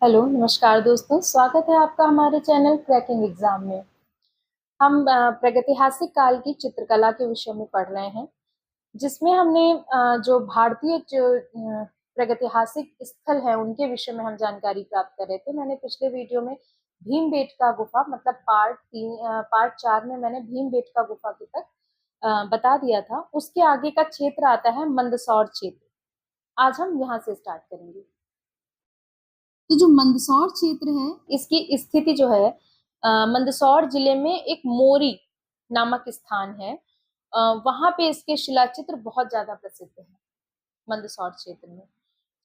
Hello, नमस्कार दोस्तों, स्वागत है आपका हमारे चैनल क्रैकिंग एग्जाम में। हम प्रागैतिहासिक काल की चित्रकला के विषय में पढ़ रहे हैं, जिसमें हमने जो भारतीय जो प्रागैतिहासिक स्थल है उनके विषय में हम जानकारी प्राप्त कर रहे थे। मैंने पिछले वीडियो में भीमबेटका गुफा मतलब पार्ट 4 में मैंने भीमबेटका गुफा के तक बता दिया था। उसके आगे का क्षेत्र आता है मंदसौर क्षेत्र। आज हम यहाँ से स्टार्ट करेंगे। तो जो मंदसौर क्षेत्र है इसकी स्थिति जो है मंदसौर जिले में एक मोरी नामक स्थान है। वहां पे इसके शिलाचित्र बहुत ज्यादा प्रसिद्ध है मंदसौर क्षेत्र में।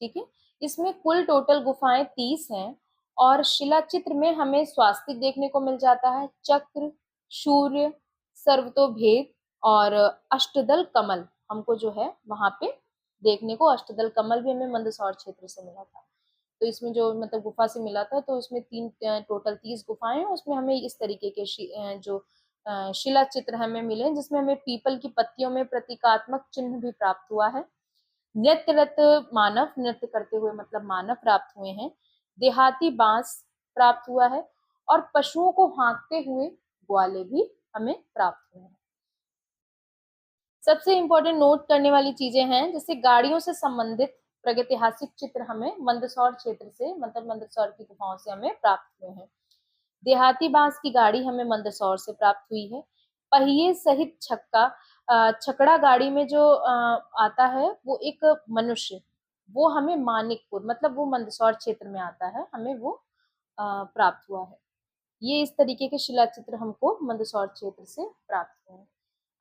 ठीक है, इसमें कुल टोटल गुफाएं 30 हैं और शिलाचित्र में हमें स्वास्तिक देखने को मिल जाता है, चक्र, सूर्य, सर्वतोभेद और अष्टदल कमल हमको जो है वहां पे देखने को, अष्टदल कमल भी हमें मंदसौर क्षेत्र से मिला था। तो इसमें जो मतलब गुफा से मिला था, तो उसमें टोटल 30 गुफाएं हैं। उसमें हमें इस तरीके के जो शिला चित्र हमें मिले, जिसमें हमें पीपल की पत्तियों में प्रतीकात्मक चिन्ह भी प्राप्त हुआ है। नृत्यरत मानव, नृत्य करते हुए मतलब मानव प्राप्त हुए हैं। देहाती बांस प्राप्त हुआ है और पशुओं को हाँकते हुए ग्वाले भी हमें प्राप्त हुए हैं। सबसे इंपॉर्टेंट नोट करने वाली चीजें हैं, जैसे गाड़ियों से संबंधित प्रागैतिहासिक चित्र हमें मंदसौर क्षेत्र से मतलब मंदसौर की गुफाओं से हमें प्राप्त हुए हैं। देहाती बांस की गाड़ी हमें मंदसौर से प्राप्त हुई है। पहिए सहित छकड़ा गाड़ी में जो आता है वो एक मनुष्य, वो हमें मानिकपुर मतलब वो मंदसौर क्षेत्र में आता है, हमें वो प्राप्त हुआ है। ये इस तरीके के शिलाचित्र हमको मंदसौर क्षेत्र से प्राप्त हुए हैं।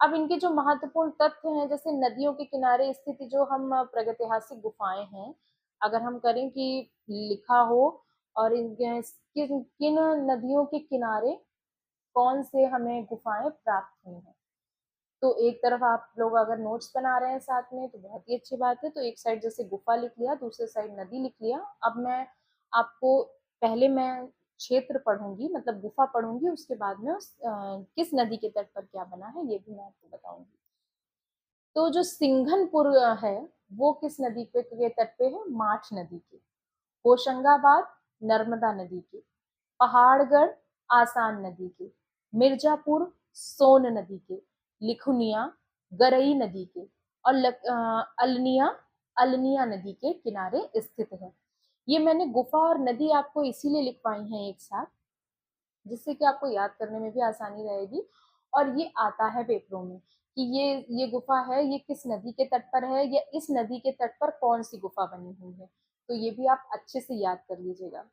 अब इनके जो महत्वपूर्ण तथ्य हैं, जैसे नदियों के किनारे स्थित जो हम प्रागैतिहासिक गुफाएं हैं, अगर हम करें कि लिखा हो और किन नदियों के किनारे कौन से हमें गुफाएं प्राप्त हुई हैं, तो एक तरफ आप लोग अगर नोट्स बना रहे हैं साथ में तो बहुत ही अच्छी बात है। तो एक साइड जैसे गुफा लिख लिया, दूसरे साइड नदी लिख लिया। अब मैं आपको पहले मैं क्षेत्र पढ़ूंगी मतलब गुफा पढ़ूंगी, उसके बाद में किस नदी के तट पर क्या बना है ये भी मैं आपको बताऊंगी। तो जो सिंघनपुर है वो किस नदी के तट पे है? माठ नदी के। होशंगाबाद नर्मदा नदी के। पहाड़गढ़ आसान नदी के। मिर्जापुर सोन नदी के। लिखुनिया गरई नदी के और अलनिया अलनिया नदी के किनारे स्थित है। ये मैंने गुफा और नदी आपको इसीलिए लिखवाई हैं एक साथ, जिससे कि आपको याद करने में भी आसानी रहेगी। और ये आता है पेपरों में कि ये गुफा है, ये किस नदी के तट पर है या इस नदी के तट पर कौन सी गुफा बनी हुई है, तो ये भी आप अच्छे से याद कर लीजिएगा।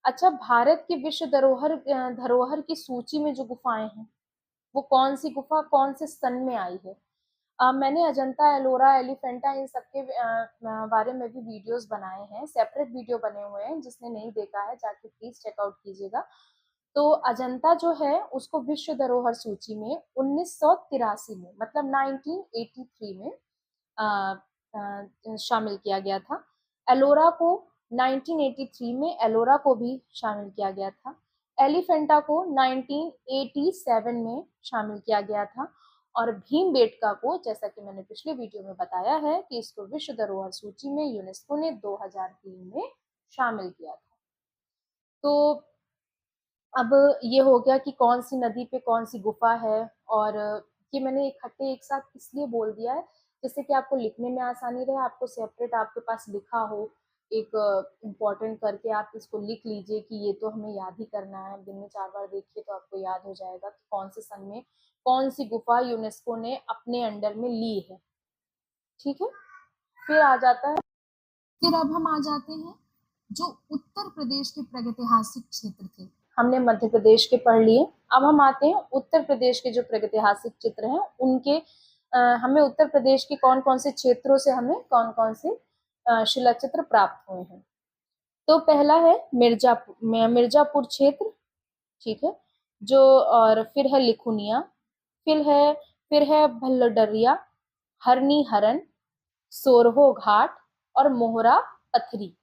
अच्छा, भारत की विश्व धरोहर की सूची में जो गुफाएं हैं वो कौन सी गुफा कौन से सन में आई है? मैंने अजंता, एलोरा, एलिफेंटा इन सबके बारे में भी वीडियोस बनाए हैं, सेपरेट वीडियो बने हुए हैं। जिसने नहीं देखा है जाके प्लीज चेकआउट कीजिएगा। तो अजंता जो है उसको विश्व धरोहर सूची में 1983 में मतलब 1983 में शामिल किया गया था। एलोरा को 1983 में एलोरा को भी शामिल किया गया था। एलिफेंटा को 1987 में शामिल किया गया था। और भीमबेटका को, जैसा कि मैंने पिछले वीडियो में बताया है कि इसको विश्व धरोहर सूची में यूनेस्को ने 2003 में शामिल किया था। तो अब ये हो गया कि कौन सी नदी पे कौन सी गुफा है। और ये मैंने इकट्ठे एक साथ इसलिए बोल दिया है जिससे कि आपको लिखने में आसानी रहे, आपको सेपरेट आपके पास लिखा हो एक इम्पोर्टेंट करके आप इसको लिख लीजिए कि ये तो हमें याद ही करना है। दिन में 4 बार देखिए तो आपको याद हो जाएगा कि कौन से सन में कौन सी गुफा यूनेस्को ने अपने अंडर में ली है। ठीक है, फिर आ जाता है फिर अब हम आ जाते हैं जो उत्तर प्रदेश के प्रागैतिहासिक क्षेत्र थे। हमने मध्य प्रदेश के पढ़ लिए, अब हम आते हैं उत्तर प्रदेश के जो प्रागैतिहासिक चित्र हैं उनके। हमें उत्तर प्रदेश के कौन कौन से क्षेत्रों से हमें कौन कौन से शिलाचित्र प्राप्त हुए हैं। तो पहला है मिर्जापुर क्षेत्र। ठीक है, जो और फिर है लिखुनिया, फिर है भल्लडरिया, हरनी हरन, सोरहो घाट और मोहरा पथरी।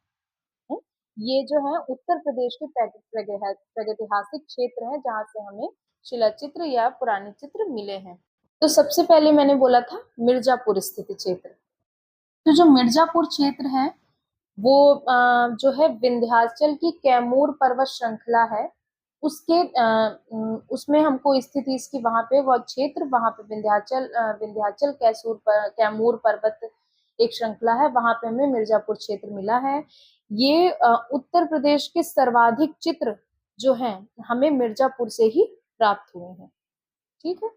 ये जो है उत्तर प्रदेश के प्रागैतिहासिक क्षेत्र हैं जहाँ से हमें शिलाचित्र या पुराने चित्र मिले हैं। तो सबसे पहले मैंने बोला था मिर्जापुर स्थित क्षेत्र। तो जो मिर्जापुर क्षेत्र है वो जो है विंध्याचल की कैमूर पर्वत श्रृंखला है, उसके उसमें हमको स्थिति इसकी वहां पे वो क्षेत्र, वहां पे विंध्याचल कैमूर पर्वत एक श्रृंखला है, वहां पे हमें मिर्जापुर क्षेत्र मिला है। ये उत्तर प्रदेश के सर्वाधिक चित्र जो हैं हमें मिर्जापुर से ही प्राप्त हुए हैं। ठीक है,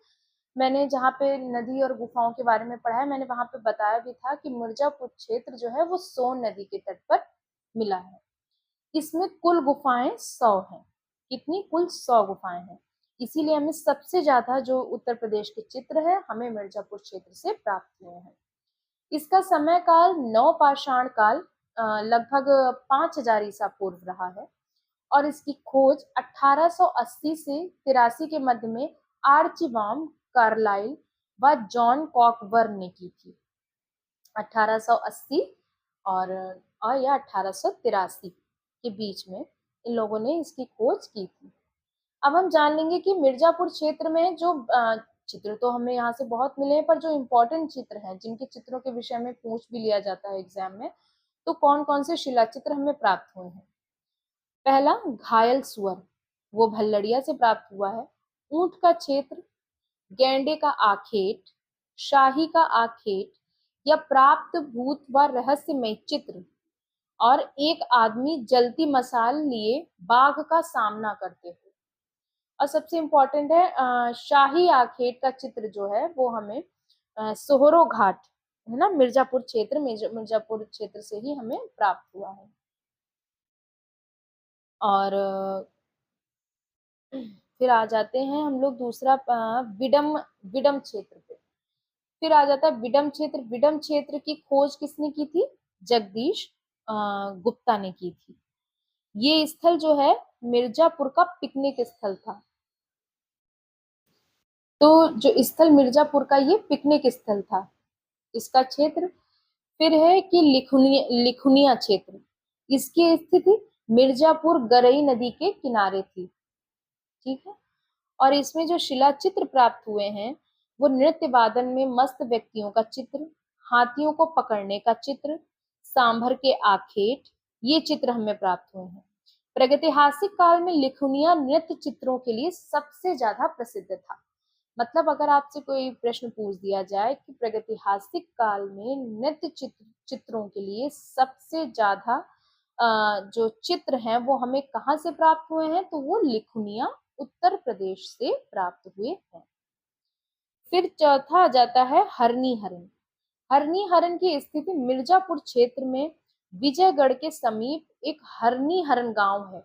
मैंने जहाँ पे नदी और गुफाओं के बारे में पढ़ा है, मैंने वहां पे बताया भी था कि मिर्जापुर क्षेत्र जो है वो सोन नदी के तट पर मिला है। इसमें कुल गुफाएं 100 हैं। कितनी? कुल 100 गुफाएं हैं। इसीलिए हमें सबसे ज्यादा जो उत्तर प्रदेश के चित्र है हमें मिर्जापुर क्षेत्र से प्राप्त हुए हैं। इसका समय काल नवपाषाण काल लगभग 5000 ईसा पूर्व रहा है, और इसकी खोज 1880 से 83 के मध्य में आर्चिबाम कार्लाइल व जॉन कॉकबर्न ने की थी। 1880 और या 1883 के बीच में इन लोगों ने इसकी खोज की थी। अब हम जान लेंगे कि मिर्जापुर क्षेत्र में जो चित्र तो हमें यहाँ से बहुत मिले हैं, पर जो इम्पोर्टेंट चित्र हैं, जिनके चित्रों के विषय में पूछ भी लिया जाता है एग्जाम में, तो कौन कौन से शिला चित्र हमें प्राप्त हुए हैं। पहला, घायल सुअर, वो भल्लड़िया से प्राप्त हुआ है। ऊंट का क्षेत्र, गैंडे का आखेट, शाही का आखेट या प्राप्त भूत व रहस्यमय चित्र, और एक आदमी जलती मसाल लिए बाघ का सामना करते हुए। और सबसे इम्पोर्टेंट है शाही आखेट का चित्र जो है वो हमें सोहरो घाट है ना, मिर्जापुर क्षेत्र से ही हमें प्राप्त हुआ है। और फिर आ जाते हैं हम लोग दूसरा विडम विडम क्षेत्र पे। फिर आ जाता है विडम क्षेत्र। विडम क्षेत्र की खोज किसने की थी? जगदीश गुप्ता ने की थी। ये स्थल जो है मिर्जापुर का पिकनिक स्थल था। तो जो स्थल मिर्जापुर का ये पिकनिक स्थल था, इसका क्षेत्र। फिर है कि लिखुनिया क्षेत्र, इसकी स्थिति मिर्जापुर गरई नदी के किनारे थी। ठीक है, और इसमें जो शिला चित्र प्राप्त हुए हैं वो नृत्य वादन में मस्त व्यक्तियों का चित्र, हाथियों को पकड़ने का चित्र, सांभर के आखेट, ये चित्र हमें प्राप्त हुए हैं। प्रागैतिहासिक काल में लिखुनिया नृत्य चित्रों के लिए सबसे ज्यादा प्रसिद्ध था। मतलब अगर आपसे कोई प्रश्न पूछ दिया जाए कि प्रागैतिहासिक काल में नृत्य चित्रों के लिए सबसे ज्यादा जो चित्र हैं वो हमें कहाँ से प्राप्त हुए हैं, तो वो लिखुनिया उत्तर प्रदेश से प्राप्त हुए हैं। फिर चौथा आ जाता है हरनी हरन। हरनी हरन की स्थिति मिर्जापुर क्षेत्र में विजयगढ़ के समीप एक हरनी हरन गांव है,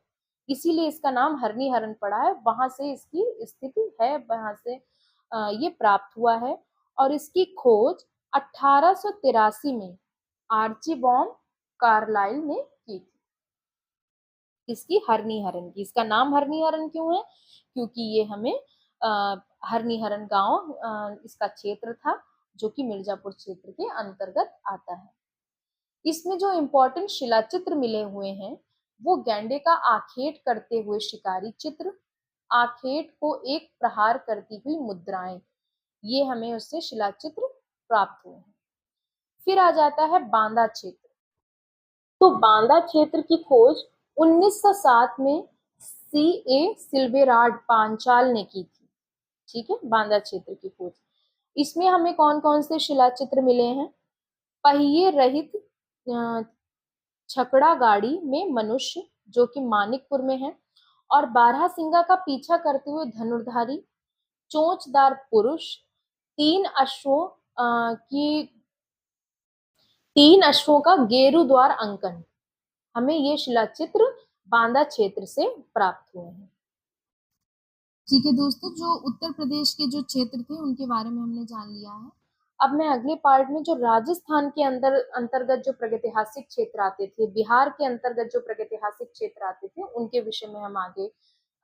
इसीलिए इसका नाम हरनी हरन पड़ा है। वहां से इसकी स्थिति है, वहां से ये प्राप्त हुआ है। और इसकी खोज 1883 में आर्चिबॉम कार्लाइल ने की थी। इसकी हरनी हरन की, इसका नाम हरनी हरन क्यों है? क्योंकि ये हमें हरनी हरन गांव इसका क्षेत्र था, जो कि मिर्जापुर क्षेत्र के अंतर्गत आता है। इसमें जो इम्पोर्टेंट शिलाचित्र मिले हुए हैं वो गैंडे का आखेट करते हुए शिकारी चित्र, आखेट को एक प्रहार करती हुई मुद्राएं, ये हमें उससे शिलाचित्र प्राप्त हुए हैं। फिर आ जाता है बांदा क्षेत्र। तो बांदा क्षेत्र की खोज 1907 में सी ए सिल्वेराड पांचाल ने की थी। ठीक है, बांदा क्षेत्र की खोज। इसमें हमें कौन कौन से शिलाचित्र मिले हैं? पहिए रहित छकड़ा गाड़ी में मनुष्य, जो कि मानिकपुर में है, और बारहसिंगा का पीछा करते हुए धनुर्धारी, चोंचदार पुरुष, तीन अश्वों की तीन अश्वों का गेरु द्वार अंकन, हमें ये शिलाचित्र बांदा क्षेत्र से प्राप्त हुए हैं। ठीक है दोस्तों, जो उत्तर प्रदेश के जो क्षेत्र थे उनके बारे में हमने जान लिया है। अब मैं अगले पार्ट में जो राजस्थान के अंतर्गत जो प्रागैतिहासिक क्षेत्र आते थे, बिहार के अंतर्गत जो प्रागैतिहासिक क्षेत्र आते थे, उनके विषय में हम आगे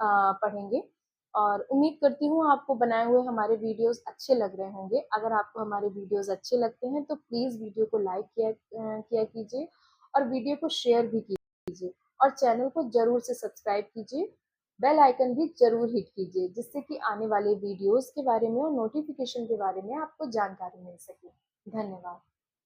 पढ़ेंगे। और उम्मीद करती हूँ आपको बनाए हुए हमारे वीडियोस अच्छे लग रहे होंगे। अगर आपको हमारे वीडियोस अच्छे लगते हैं तो प्लीज वीडियो को लाइक किया कीजिए, और वीडियो को शेयर भी कीजिए, और चैनल को जरूर से सब्सक्राइब कीजिए। बेल आइकन भी जरूर हिट कीजिए, जिससे कि आने वाले वीडियोस के बारे में और नोटिफिकेशन के बारे में आपको जानकारी मिल सके। धन्यवाद।